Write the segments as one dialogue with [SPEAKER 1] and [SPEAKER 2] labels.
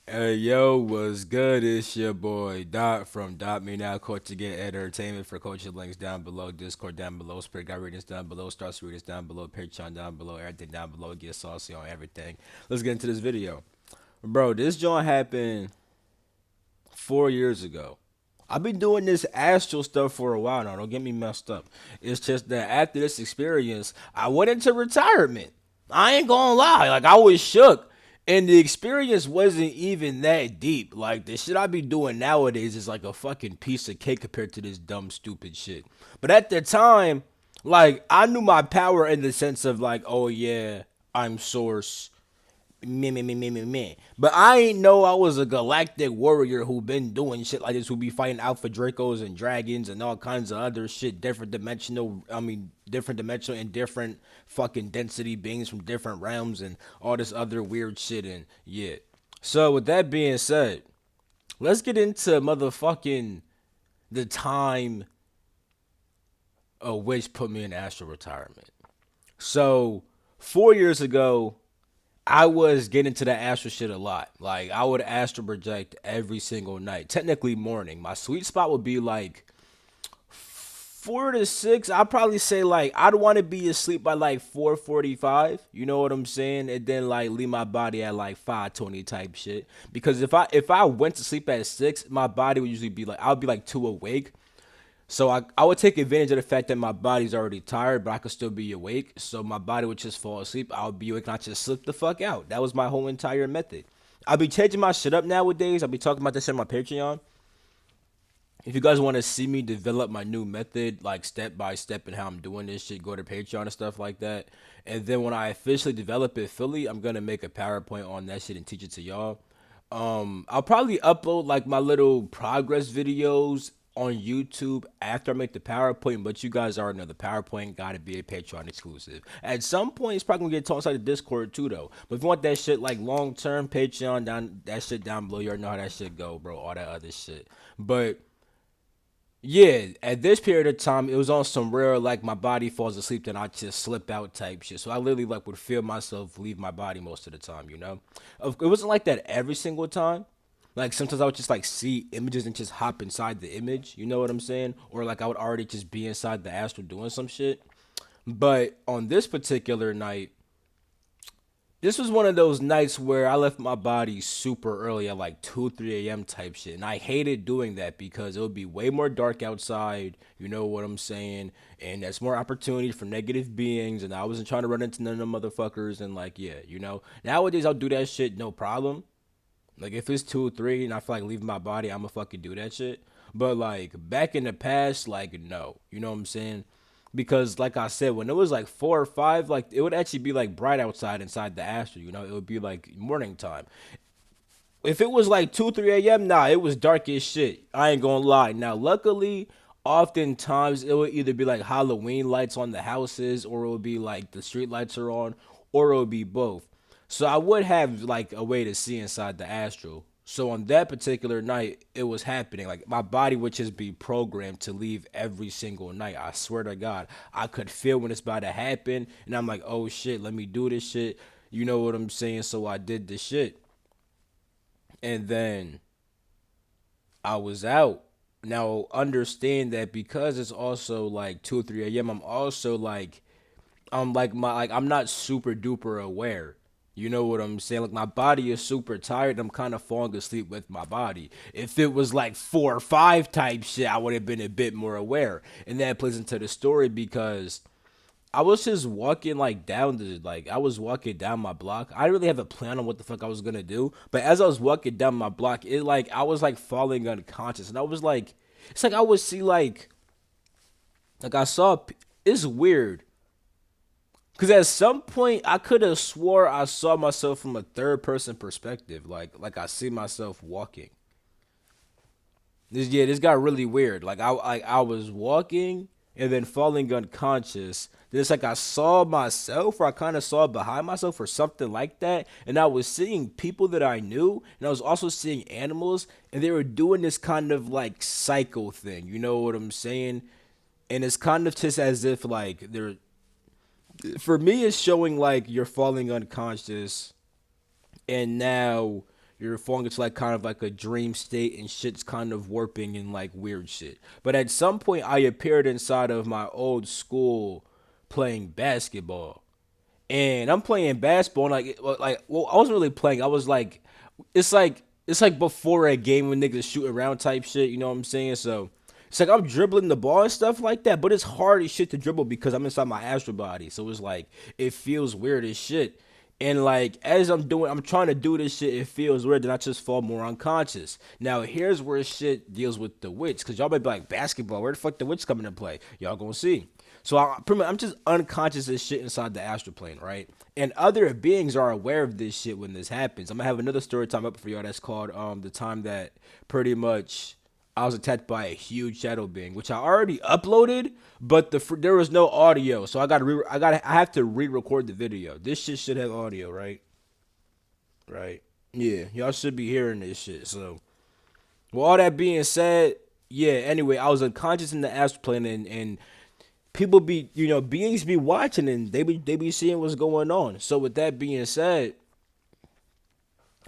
[SPEAKER 1] Hey yo, what's good? It's your boy Dot from Dot Me Now Coach to Get Entertainment. For coaching links down below, Discord down below, Spirit Guide readings down below, Stars readings down below, Patreon down below, everything down below. Get saucy on everything. Let's get into this video, bro. This joint happened 4 years ago. I've been doing this astral stuff for a while now. Don't get me messed up. It's just that after this experience, I went into retirement. I ain't gonna lie. Like, I was shook. And the experience wasn't even that deep. Like, the shit I be doing nowadays is like a fucking piece of cake compared to this dumb, stupid shit. But at the time, like, I knew my power in the sense of like, oh yeah, I'm source, me. But I ain't know I was a galactic warrior who been doing shit like this, who be fighting Alpha Dracos and dragons and all kinds of other shit, different dimensional and different fucking density beings from different realms and all this other weird shit. And yeah. So with that being said, let's get into motherfucking the time of which put me in astral retirement. So 4 years ago, I was getting to that astral shit a lot. Like, I would astral project every single night. Technically morning. My sweet spot would be like 4 to 6. I'd probably say like I'd want to be asleep by like 4:45. You know what I'm saying? And then like leave my body at like 5:20 type shit. Because if I went to sleep at 6, my body would usually be like I would be like too awake. So I would take advantage of the fact that my body's already tired, but I could still be awake. So my body would just fall asleep. I would be awake and I just slip the fuck out. That was my whole entire method. I'll be changing my shit up nowadays. I'll be talking about this on my Patreon. If you guys want to see me develop my new method, like step by step and how I'm doing this shit, go to Patreon and stuff like that. And then when I officially develop it fully, I'm gonna make a PowerPoint on that shit and teach it to y'all. I'll probably upload like my little progress videos on YouTube after I make the PowerPoint, but you guys already know the PowerPoint gotta be a Patreon exclusive. At some point, it's probably gonna get tossed out of Discord too, though. But if you want that shit like long term, Patreon down that shit down below. You already know how that shit go, bro. All that other shit. But yeah, at this period of time, it was on some rare like my body falls asleep, then I just slip out type shit. So I literally like would feel myself leave my body most of the time, you know. It wasn't like that every single time. Like sometimes I would just like see images and just hop inside the image, you know what I'm saying? Or like I would already just be inside the astral doing some shit. But on this particular night, this was one of those nights where I left my body super early at like 2, 3 a.m. type shit. And I hated doing that because it would be way more dark outside. You know what I'm saying? And that's more opportunity for negative beings. And I wasn't trying to run into none of them motherfuckers. And like, yeah, you know. Nowadays, I'll do that shit no problem. Like, if it's 2 or 3 and I feel like leaving my body, I'm gonna fucking do that shit. But like, back in the past, like, no. You know what I'm saying? Because like I said, when it was like 4 or 5, like it would actually be like bright outside inside the astral. You know, it would be like morning time. If it was like 2, 3 a.m., nah, it was dark as shit. I ain't gonna lie. Now, luckily, oftentimes it would either be like Halloween lights on the houses, or it would be like the street lights are on, or it would be both. So I would have like a way to see inside the astral. So on that particular night, it was happening. Like my body would just be programmed to leave every single night. I swear to God, I could feel when it's about to happen, and I'm like, oh shit, let me do this shit. You know what I'm saying? So I did the shit, and then I was out. Now understand that because it's also like 2 or 3 a.m. I'm also like I'm not super duper aware. You know what I'm saying? Like my body is super tired. I'm kind of falling asleep with my body. If it was like 4 or 5 type shit, I would have been a bit more aware. And that plays into the story because I was just walking like down the like I was walking down my block. I didn't really have a plan on what the fuck I was gonna do, but as I was walking down my block, it like I was like falling unconscious, and I was like, it's like I would see like I saw. It's weird because at some point I could have swore I saw myself from a third person perspective, like I see myself walking. This got really weird. Like I was walking and then falling unconscious. Then it's like I saw myself, or I kind of saw behind myself, or something like that. And I was seeing people that I knew, and I was also seeing animals, and they were doing this kind of like psycho thing. You know what I'm saying? And it's kind of just as if like they're, for me, it's showing like you're falling unconscious, and now You're falling into like kind of like a dream state and shit's kind of warping and like weird shit. But at some point I appeared inside of my old school playing basketball. And I'm playing basketball and well, I wasn't really playing. I was like it's like before a game when niggas shoot around type shit, you know what I'm saying? So it's like I'm dribbling the ball and stuff like that, but it's hard as shit to dribble because I'm inside my astral body. So it's like it feels weird as shit. And like as I'm trying to do this shit, it feels weird. Then I just fall more unconscious. Now here's where shit deals with the witch, cause y'all might be like basketball. Where the fuck the witch coming to play? Y'all gonna see. So I'm just unconscious as shit inside the astral plane, right? And other beings are aware of this shit when this happens. I'm gonna have another story time up for y'all that's called the time that pretty much I was attacked by a huge shadow being, which I already uploaded, but there was no audio, so I have to re-record the video. This shit should have audio, right? Right. Yeah, y'all should be hearing this shit. So, with all that being said, yeah. Anyway, I was unconscious in the astral plane, and people be beings be watching and they be seeing what's going on. So with that being said,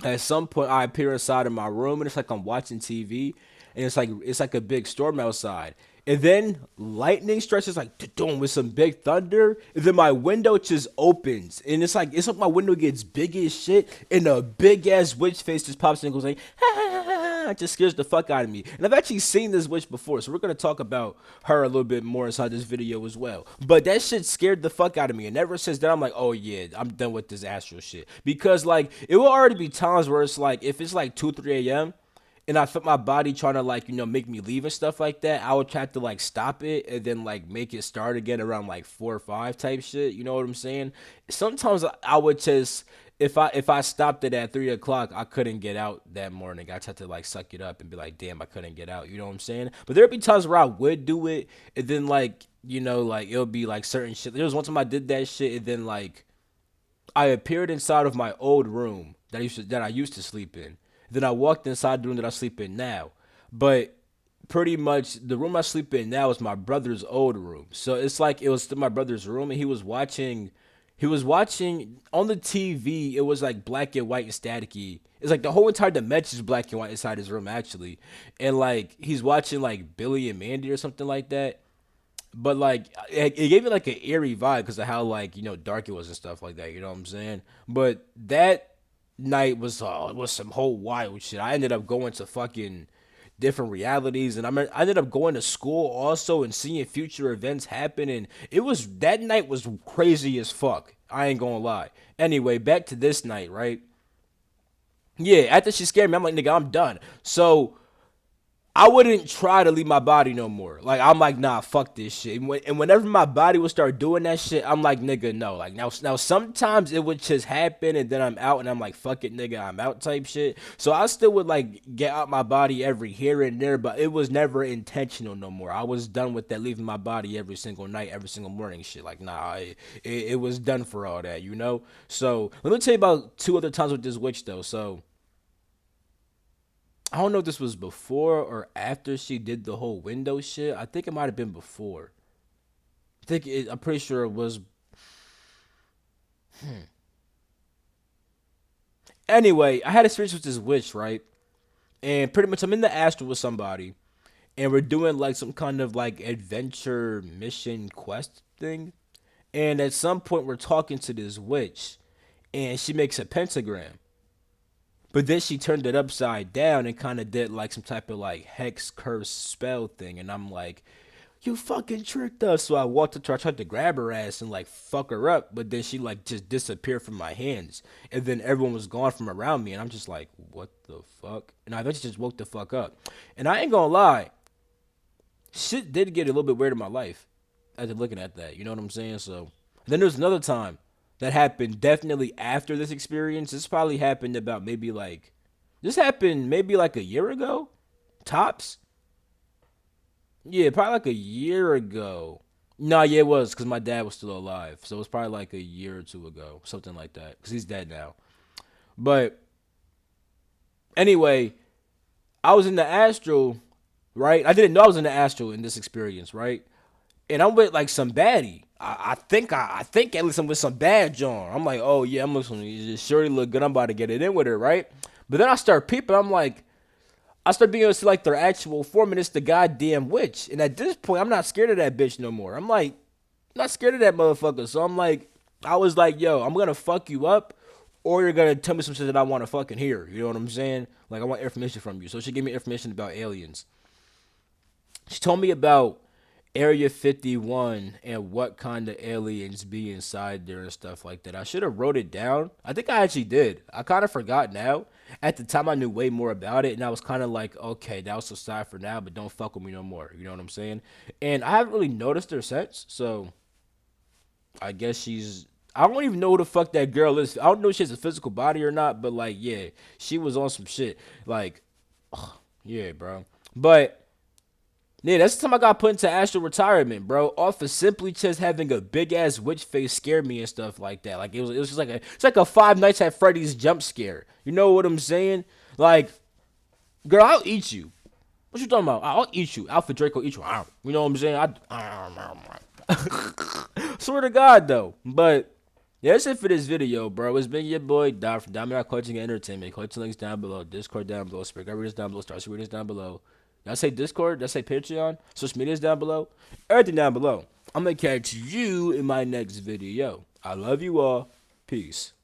[SPEAKER 1] at some point I appear inside of my room and it's like I'm watching TV and it's like a big storm outside. And then lightning stretches like doom with some big thunder. And then my window just opens. And it's like my window gets big as shit. And a big ass witch face just pops in and goes like, ha, ha, ha, ha. It just scares the fuck out of me. And I've actually seen this witch before. So we're going to talk about her a little bit more inside this video as well. But that shit scared the fuck out of me. And ever since then, I'm like, oh yeah, I'm done with this astral shit. Because like, it will already be times where it's like, if it's like 2, 3 a.m., and I felt my body trying to like make me leave and stuff like that, I would try to like stop it and then like make it start again around like 4 or 5 type shit. You know what I'm saying? Sometimes I would just if I stopped it at 3 o'clock, I couldn't get out that morning. I had to like suck it up and be like, damn, I couldn't get out. You know what I'm saying? But there'd be times where I would do it and then like like it'll be like certain shit. There was one time I did that shit and then like I appeared inside of my old room that I used to sleep in. Then I walked inside the room that I sleep in now. But pretty much the room I sleep in now is my brother's old room. So it's like it was still my brother's room and he was watching on the TV, it was like black and white and staticky. It's like the whole entire dimension is black and white inside his room actually. And like he's watching like Billy and Mandy or something like that. But like it gave me like an eerie vibe because of how like dark it was and stuff like that. You know what I'm saying? But that night was some whole wild shit. I ended up going to fucking different realities, and I ended up going to school also and seeing future events happen. And that night was crazy as fuck. I ain't gonna lie. Anyway, back to this night, right? Yeah, after she scared me, I'm like, nigga, I'm done. So I wouldn't try to leave my body no more. Like I'm like, nah, fuck this shit. And whenever my body would start doing that shit, I'm like, nigga, no. Like now, sometimes it would just happen, and then I'm out, and I'm like, fuck it, nigga, I'm out, type shit. So I still would like get out my body every here and there, but it was never intentional no more. I was done with that leaving my body every single night, every single morning, shit. Like nah, it was done for all that. So let me tell you about 2 other times with this witch though. So I don't know if this was before or after she did the whole window shit. I think it might have been before. I'm pretty sure it was. Anyway, I had experience with this witch, right? And pretty much I'm in the astral with somebody, and we're doing like some kind of like adventure mission quest thing. And at some point, we're talking to this witch, and she makes a pentagram. But then she turned it upside down and kind of did like some type of like hex curse spell thing. And I'm like, you fucking tricked us. So I walked up to her, I tried to grab her ass and like fuck her up. But then she like just disappeared from my hands. And then everyone was gone from around me. And I'm just like, what the fuck? And I eventually just woke the fuck up. And I ain't gonna lie, shit did get a little bit weird in my life after looking at that. You know what I'm saying? So then there's another time that happened definitely after this experience. This probably happened about maybe like this happened maybe like a year ago, tops. Yeah, probably like a year ago. No, yeah, it was because my dad was still alive, so it was probably like a year or two ago, something like that. Because he's dead now. But anyway, I was in the astral, right? I didn't know I was in the astral in this experience, right? And I'm with like some baddie. I think at least I'm with some bad John. I'm like, oh yeah, I'm with some. She surely look good. I'm about to get it in with her, right? But then I start peeping. I'm like, I start being able to see like their actual form, and it's the goddamn witch. And at this point, I'm not scared of that bitch no more. I'm like, I'm not scared of that motherfucker. So I'm like, I was like, yo, I'm gonna fuck you up, or you're gonna tell me some shit that I want to fucking hear. You know what I'm saying? Like I want information from you. So she gave me information about aliens. She told me about Area 51 and what kind of aliens be inside there and stuff like that. I should have wrote it down. I think I actually did. I kind of forgot now. At the time, I knew way more about it, and I was kind of like, okay, that was aside for now, but don't fuck with me no more. You know what I'm saying? And I haven't really noticed her since, so I guess she's. I don't even know who the fuck that girl is. I don't know if she has a physical body or not, but like, yeah, she was on some shit. Like, yeah, bro. But yeah, that's the time I got put into astral retirement, bro. Off of simply just having a big ass witch face scare me and stuff like that. Like it was just like it's like a Five Nights at Freddy's jump scare. You know what I'm saying? Like, girl, I'll eat you. What you talking about? I'll eat you. Alpha Draco eat you. You know what I'm saying? Swear to God though. But yeah, that's it for this video, bro. It's been your boy Dom from Diamond Coaching and Entertainment. Collecting links down below, Discord down below, Spreaker readers down below, Star readers down below. Did I say Discord? Did I say Patreon? Social media's down below. Everything down below. I'm gonna catch you in my next video. I love you all. Peace.